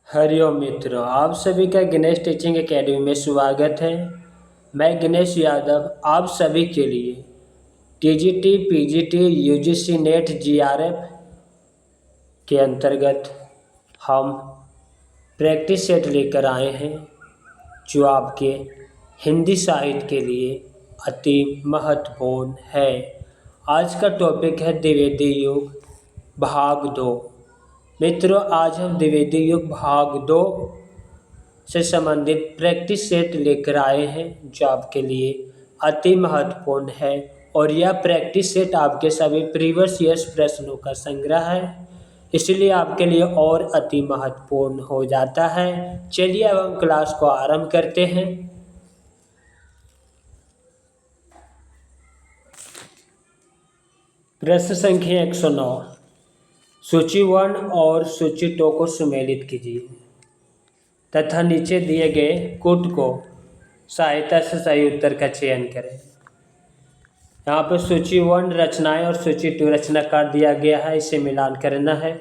हरिओम मित्रों, आप सभी का गणेश टीचिंग एकेडमी में स्वागत है। मैं गणेश यादव आप सभी के लिए TGT, PGT, UGC net, GRF के अंतर्गत हम प्रैक्टिस सेट लेकर आए हैं जो आपके हिंदी साहित्य के लिए अति महत्वपूर्ण है। आज का टॉपिक है द्विवेदी युग भाग 2। मित्रों, आज हम द्विवेदी युग भाग 2 से संबंधित प्रैक्टिस सेट लेकर आए हैं जो आपके लिए अति महत्वपूर्ण है और यह प्रैक्टिस सेट आपके सभी प्रीवियस ईयर्स प्रश्नों का संग्रह है, इसलिए आपके लिए और अति महत्वपूर्ण हो जाता है। चलिए अब हम क्लास को आरंभ करते हैं। प्रश्न संख्या 109, सूची 1 और सूची 2 को सुमेलित कीजिए तथा नीचे दिए गए कूट को सहायता से सही उत्तर का चयन करें। यहाँ पर सूची 1 रचनाएं और सूची 2 रचनाकार दिया गया है, इसे मिलान करना है।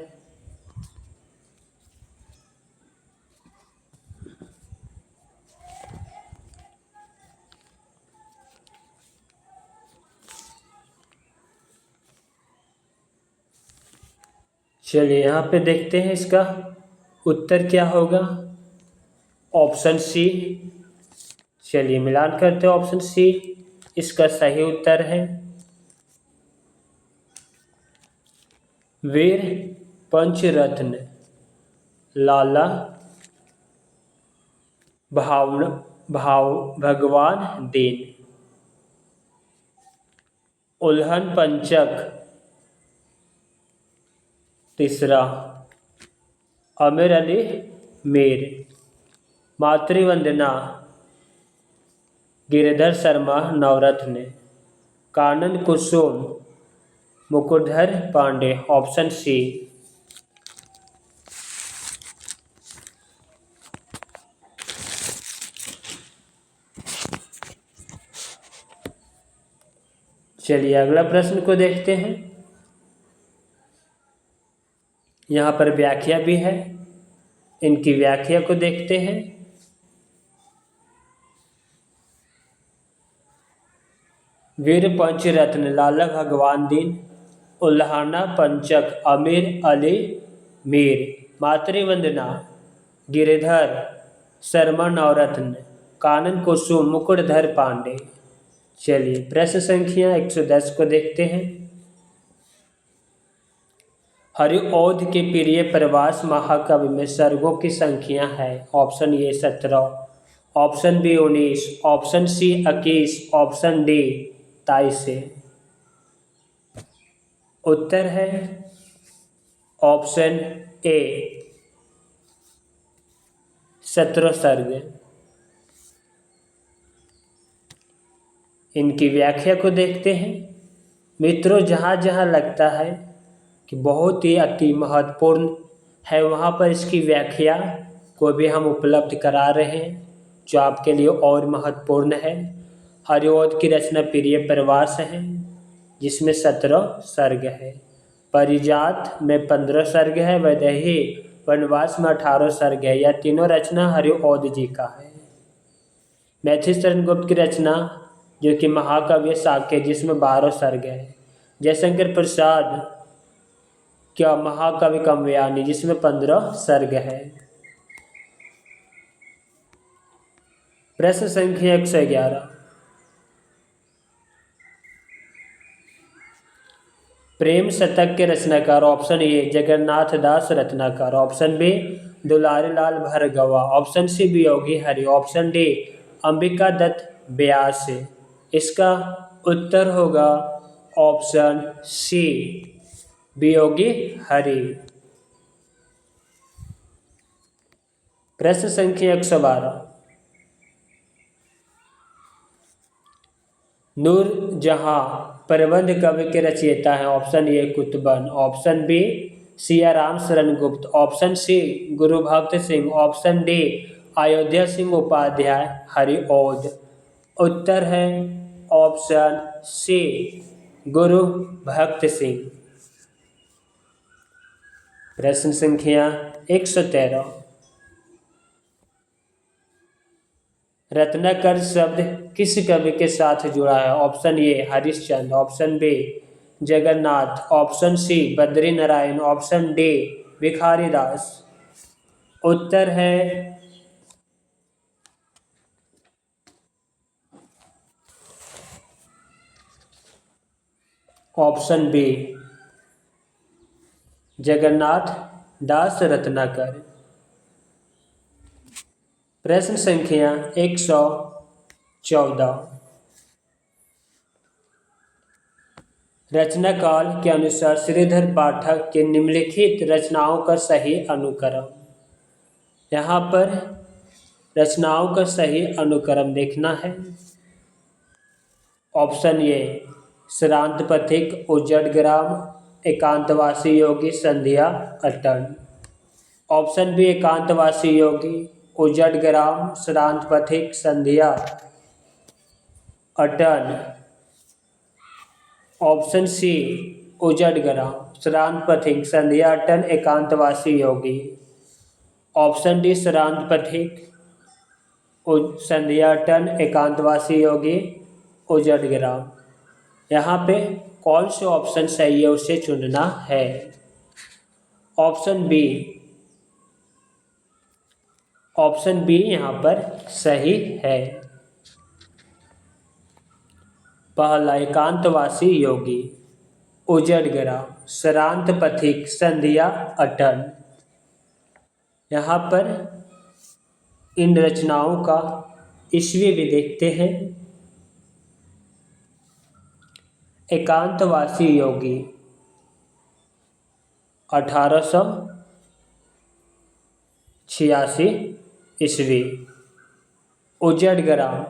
चलिए यहाँ पे देखते हैं इसका उत्तर क्या होगा। Option C. चलिए मिलान करते हैं। ऑप्शन सी इसका सही उत्तर है। वीर पंचरत्न लाला भगवान दीन। उल्हन पंचक तीसरा आमिर अली मीर। मातृवंदना गिरिधर शर्मा नवरत्न। कानन कुसुम मुकुटधर पांडे। Option C. चलिए अगला प्रश्न को देखते हैं। यहाँ पर व्याख्या भी है, इनकी व्याख्या को देखते हैं। वीर पंचरत्न लाला भगवान दीन, उल्हाना पंचक आमिर अली मीर, मातृवंदना गिरिधर शर्मा नवरत्न, कानन कुसुम मुकुटधर पांडे। चलिए प्रश्न संख्या 110 को देखते हैं। हरिऔध के प्रिय प्रवास महाकाव्य में सर्गों की संख्या है। Option A 17, option B 19, option C 21, option D 23। उत्तर है ऑप्शन ए 17 सर्ग। इनकी व्याख्या को देखते हैं। मित्रों, जहाँ जहाँ लगता है कि बहुत ही अति महत्वपूर्ण है वहाँ पर इसकी व्याख्या को भी हम उपलब्ध करा रहे हैं जो आपके लिए और महत्वपूर्ण है। हरिऔध की रचना प्रिय प्रवास है जिसमें 17 सर्ग है। परिजात में 15 सर्ग है। वैदेही वनवास में 18 सर्ग है। यह तीनों रचना हरिऔध जी का है। मैथिली शरण गुप्त की रचना जो कि महाकाव्य शाक्य जिसमें 12 सर्ग है। जयशंकर प्रसाद क्या महाकाव्य काव्यानी जिसमें 15 सर्ग है। प्रश्न संख्या 111, प्रेम शतक के रचनाकार। Option A Jagannath Das Ratnakar, option B Dulari Lal Bhargava, option C Viyogi Hari, option D Ambika Datt Vyas. इसका उत्तर होगा ऑप्शन सी वियोगी हरि। प्रश्न संख्या 112, नूर जहां प्रबंध काव्य के रचयिता हैं। Option A Kutuban, option B Siyaram Sharan Gupt, option C Guru Bhakt Singh, option D Ayodhya Singh Upadhyay Hariaudh. उत्तर है ऑप्शन सी गुरु भक्त सिंह। प्रश्न संख्या 113, रत्नाकर शब्द किस कवि के साथ जुड़ा है? Option A Harishchandra, option B Jagannath, option C Badri Narayan, option D Bhikhari Das. उत्तर है ऑप्शन बी जगन्नाथ दास रत्नाकर। प्रश्न संख्या 114। रचना काल के अनुसार श्रीधर पाठक के निम्नलिखित रचनाओं का सही अनुक्रम। यहाँ पर रचनाओं का सही अनुक्रम देखना है। ऑप्शन ए श्रांत पथिक, उजड़ ग्राम, एकांतवासी योगी, संध्या अटन। ऑप्शन बी एकांतवासी योगी, उजड़ ग्राम, श्रांत पथिक, संध्या अटन। ऑप्शन सी उजड़ ग्राम, श्रांत पथिक, संध्या अटन, एकांतवासी योगी। ऑप्शन डी श्रांत पथिक, संध्या अटन, एकांतवासी योगी, उजड़ ग्राम। यहाँ पे कौन से ऑप्शन सही है उसे चुनना है। ऑप्शन बी, ऑप्शन बी यहाँ पर सही है। पहला एकांतवासी योगी, उजड़ ग्राम, श्रांत पथिक, संध्या अटन। यहाँ पर इन रचनाओं का ईस्वी भी देखते हैं। एकांतवासी योगी 1886 ईस्वी, उजड़ ग्राम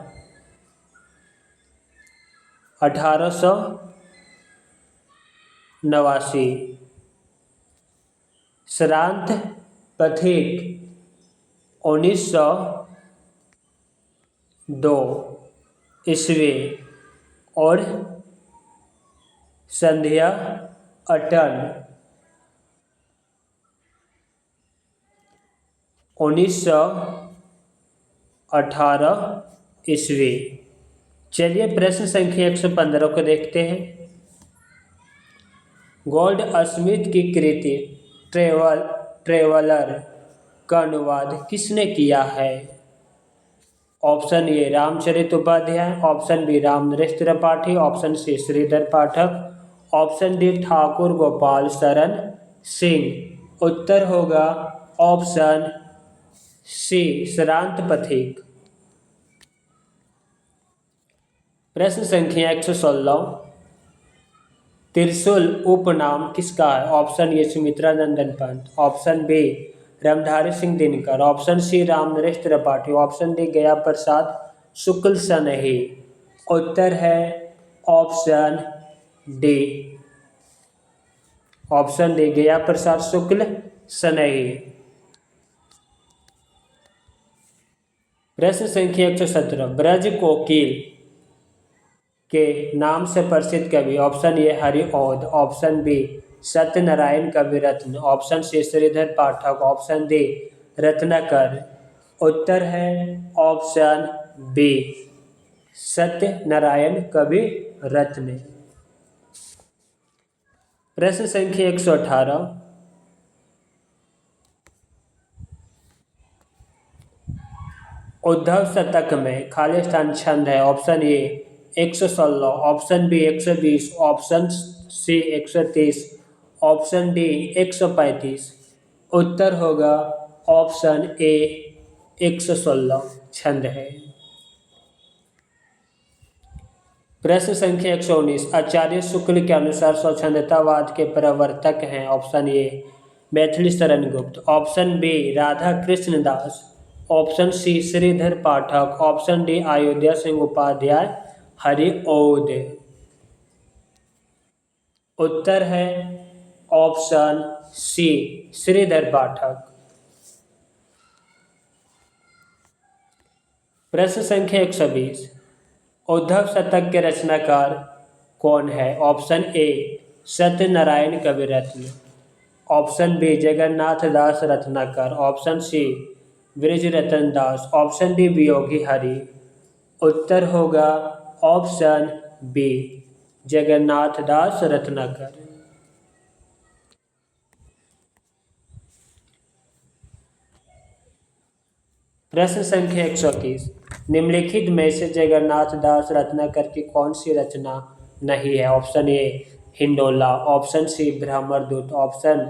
1889, श्रांत पथिक 1902 ईस्वी और संध्या अटन 1918 ईस्वी। चलिए प्रश्न संख्या 115 को देखते हैं। गोल्ड स्मिथ की कृति ट्रेवलर का अनुवाद किसने किया है? Option A Ramcharit Upadhyay, option B Ramnaresh Tripathi, option C Shridhar Pathak, option D Thakur Gopal Sharan Singh. उत्तर होगा ऑप्शन सी श्रांत पथिक। प्रश्न संख्या 116। त्रिशूल उपनाम किसका है? Option A Sumitra Nandan Pant, option B Ramdhari Singh Dinkar, option C Ramnaresh Tripathi, option D Gaya Prasad शुक्ल सनही। उत्तर है option D, option D Gaya Prasad शुक्ल सनही। प्रश्न संख्या 117। ब्रज कोकिल के नाम से प्रसिद्ध कवि। Option A Hariaudh, option B Satyanarayan Kaviratna, option C Shridhar Pathak, option D Ratnakar. उत्तर है ऑप्शन बी सत्यनारायण कविरत्न। प्रश्न संख्या 118। उद्धव शतक में खाली स्थान छंद है। Option A 116, option B 120, option C 130, option D 135। उत्तर होगा ऑप्शन ए 116 छंद है। प्रश्न संख्या 119। आचार्य शुक्ल के अनुसार स्वच्छंदतावाद के प्रवर्तक हैं। ऑप्शन ए मैथिली शरण गुप्त, ऑप्शन बी राधा कृष्ण दास, option C Shridhar Pathak, option D Ayodhya Singh Upadhyay Hariaudh. उत्तर है ऑप्शन सी श्रीधर पाठक। प्रश्न संख्या 120। उद्धव शतक के रचनाकार कौन है? Option A Satyanarayan Kaviratna, option B Jagannath Das Ratnakar, option C Brijratan Das, option D Viyogi Hari. उत्तर होगा ऑप्शन बी जगन्नाथ दास रत्नाकर। प्रश्न संख्या 130, निम्नलिखित में से जगन्नाथ दास रत्नाकर की कौन सी रचना नहीं है? Option A Hindola, option C Brahmadoot, option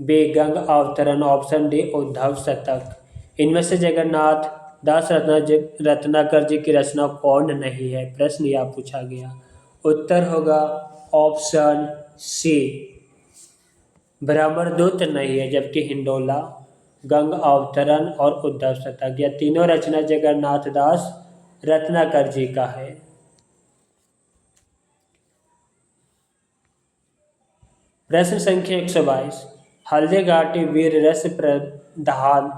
B Gang Avataran, option D Uddhav शतक। इनमें से जगन्नाथ दास रत्नाकर जी की रचना कौन नहीं है? प्रश्न यह पूछा गया। उत्तर होगा ऑप्शन सी ब्रह्मदूत नहीं है, जबकि हिंडोला, गंग अवतरण और उद्धव शतक यह तीनों रचना जगन्नाथ दास रत्नाकर जी का है। प्रश्न संख्या 122, हल्दी घाटी वीर रस प्रधान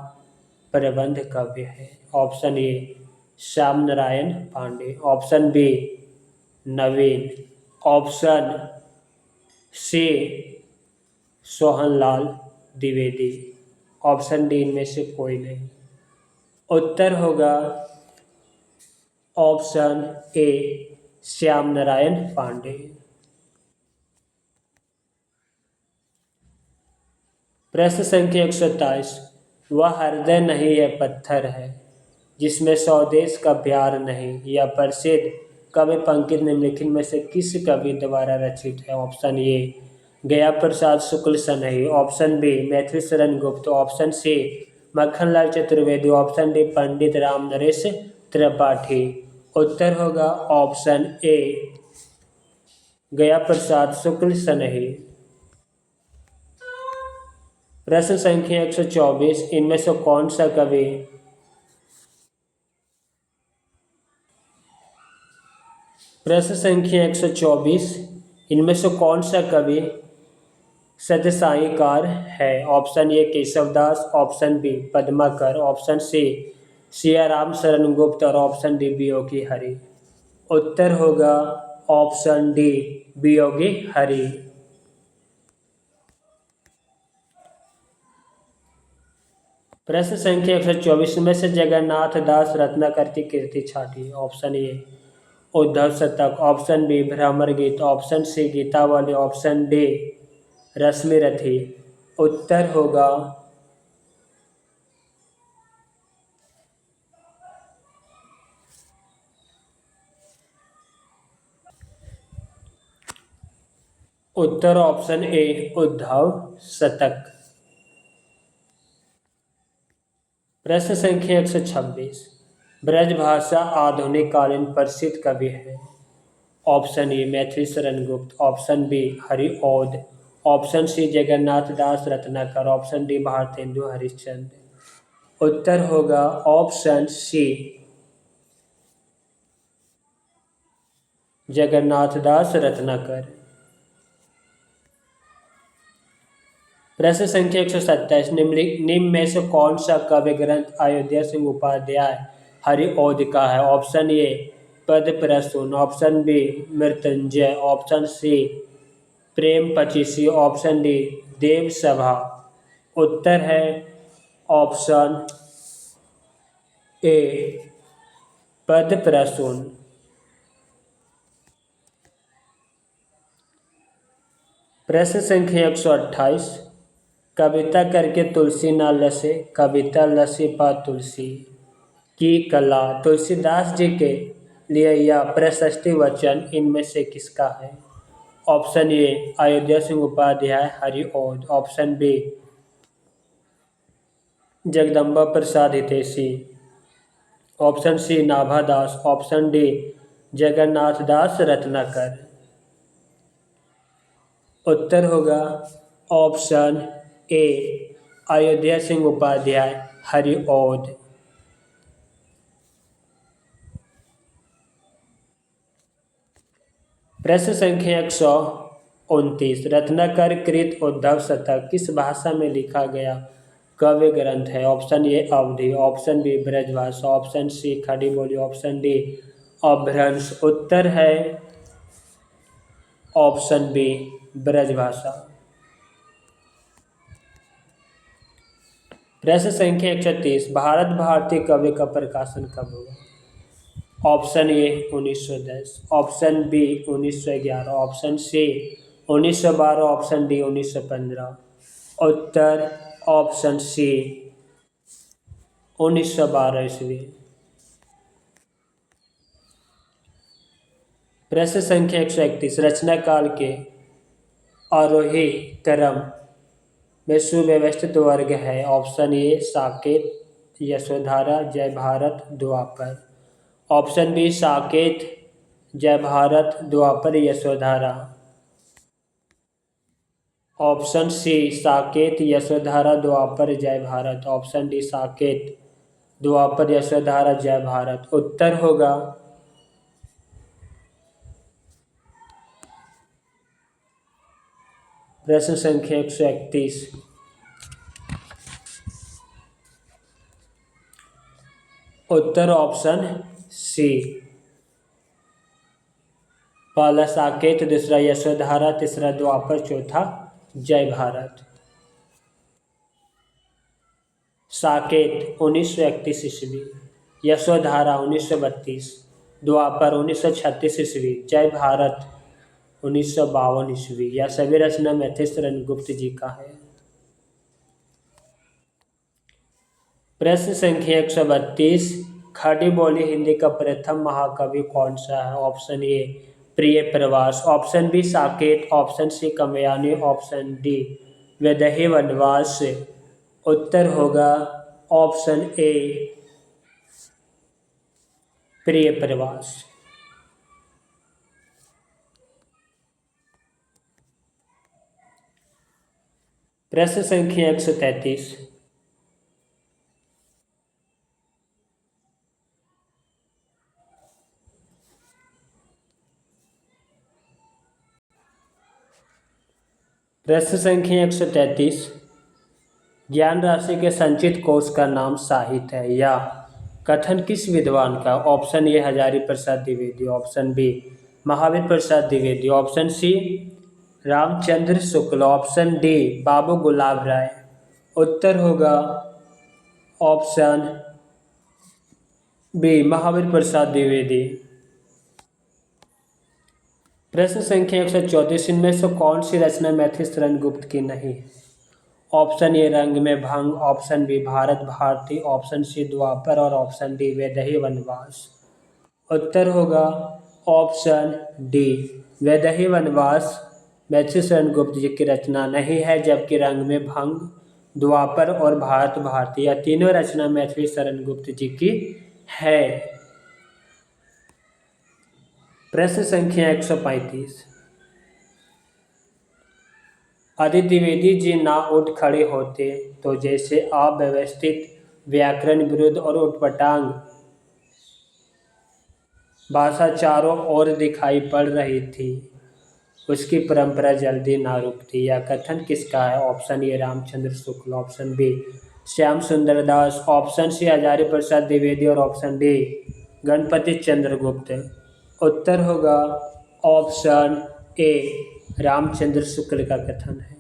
प्रबंध काव्य है? Option A Shyam Narayan Pandey, option B Naveen, option C Sohanlal Dwivedi, option D इनमें से कोई नहीं। उत्तर होगा ऑप्शन ए श्याम नारायण पांडे। प्रश्न संख्या 127, वह हृदय नहीं यह पत्थर है जिसमें स्वदेश का प्यार नहीं, यह प्रसिद्ध कवि पंकित निम्नलिखित में से किस कवि द्वारा रचित है? ऑप्शन ए गया प्रसाद शुक्ल सनई, option B Maithili Sharan Gupt, option C Makhanlal Chaturvedi, option D Pandit Ram Naresh Tripathi. उत्तर होगा ऑप्शन ए गया प्रसाद शुक्ल सनई। प्रश्न संख्या 124, इनमें से कौन सा कवि प्रश्न संख्या 124, इनमें से कौन सा कवि सतसाईकार है? Option A Keshavdas, option B Padmakar, option C Siyaram Sharan Gupt और ऑप्शन डी वियोगी हरि। उत्तर होगा ऑप्शन डी वियोगी हरि। प्रश्न संख्या 124 में से जगन्नाथ दास रत्नाकर की कृति छाटी। ऑप्शन ए उद्धव शतक, option B Bhramar Geet, option C Geetavali, option D Rashmirathi. उत्तर होगा उत्तर ऑप्शन ए उद्धव शतक। प्रश्न संख्या 126, ब्रजभाषा आधुनिक कालीन प्रसिद्ध कवि है? ऑप्शन ए Maithili Sharan Gupt, option B Hariaudh, option C Jagannath Das Ratnakar, option D Bhartendu Harishchandra. उत्तर होगा ऑप्शन सी जगन्नाथ दास रत्नाकर। प्रश्न संख्या 127, निम्न में से कौन सा काव्य ग्रंथ अयोध्या सिंह उपाध्याय हरिऔध का है? Option A Pad Prasun, option B Mrityunjay, option C Prem Pachisi, option D Dev Sabha. उत्तर है ऑप्शन ए पद प्रसून। प्रश्न संख्या 128, कविता करके तुलसी ना लसे, कविता लसी पा तुलसी की कला तुलसीदास जी के लिए यह प्रशस्ति वचन इनमें से किसका है? Option A Ayodhya Singh Upadhyay Hariaudh, option B Jagdamba Prasad Hitaishi, option C Nabha Das, option D Jagannath Das Ratnakar. उत्तर होगा ऑप्शन ए अयोध्या सिंह उपाध्याय हरिऔध। प्रश्न संख्या 129, रत्नाकर कृत उद्धव शतक किस भाषा में लिखा गया काव्य ग्रंथ है? Option A Awadhi, option B Brajbhasha, option C Khari Boli, option D अपभ्रंश। उत्तर है ऑप्शन बी ब्रजभाषा। प्रश्न संख्या 130, भारत भारती काव्य का प्रकाशन कब हुआ? Option A 1910, option B 1911, option C 1912, option D 1915। उत्तर ऑप्शन सी 1912 ईस्वी। प्रश्न संख्या 131, रचना काल के आरोही क्रम में सुव्यवस्थित वर्ग है। ऑप्शन ए साकेत, यशोधरा, जय भारत, द्वापर। ऑप्शन बी साकेत, जय भारत, द्वापर, यशोधरा। ऑप्शन सी साकेत, यशोधरा, द्वापर, जय भारत। ऑप्शन डी साकेत, द्वापर, यशोधरा, जय भारत। उत्तर होगा प्रश्न संख्या 131, उत्तर ऑप्शन सी, पहला साकेत, दूसरा यशोधरा, तीसरा द्वापर, चौथा जय भारत। साकेत 1931 ईस्वी, यशोधरा 1932, द्वापर 1936 ईस्वी, जय भारत 1952 ईस्वी। यह सभी रचना मैथिश्रण गुप्त जी का है। प्रश्न संख्या 132, खड़ी बोली हिंदी का प्रथम महाकवि कौन सा है। Option A Priya Pravas, option B Saket, option C Kamayani, option D Vaidehi Vanvas. उत्तर होगा ऑप्शन ए प्रिय प्रवास। प्रश्न संख्या 133, प्रश्न संख्या 133, ज्ञान राशि के संचित कोश का नाम साहित्य है। या कथन किस विद्वान का। Option A Hazari Prasad Dwivedi, option B Mahavir Prasad Dwivedi, option C Ramchandra Shukla, option D Babu Gulab Rai. उत्तर होगा ऑप्शन बी महावीर प्रसाद द्विवेदी। प्रश्न संख्या 134, इनमें से कौन सी रचना मैथिश्रण गुप्त की नहीं है। ऑप्शन ए Rang Mein Bhang, option B Bharat Bharati, option C Dwapar और ऑप्शन डी वैदेही वनवास। उत्तर होगा ऑप्शन डी वैदेही वनवास मैथिश्रण गुप्त जी की रचना नहीं है, जबकि रंग में भंग, द्वापर और भारत भारती यह तीनों रचना मैथिश्रण गुप्त जी की है। प्रश्न संख्या 135, यदि द्विवेदी जी ना उठ खड़े होते तो जैसे अव्यवस्थित, व्याकरण विरुद्ध और उटपटांग भाषा चारों ओर दिखाई पड़ रही थी, उसकी परंपरा जल्दी ना रुकती। यह कथन किसका है। Option A Ramchandra Shukla, option B Shyam Sundar Das, option C Hazari Prasad Dwivedi और ऑप्शन डी गणपति चंद्रगुप्त। उत्तर होगा ऑप्शन ए रामचंद्र शुक्ल का कथन है।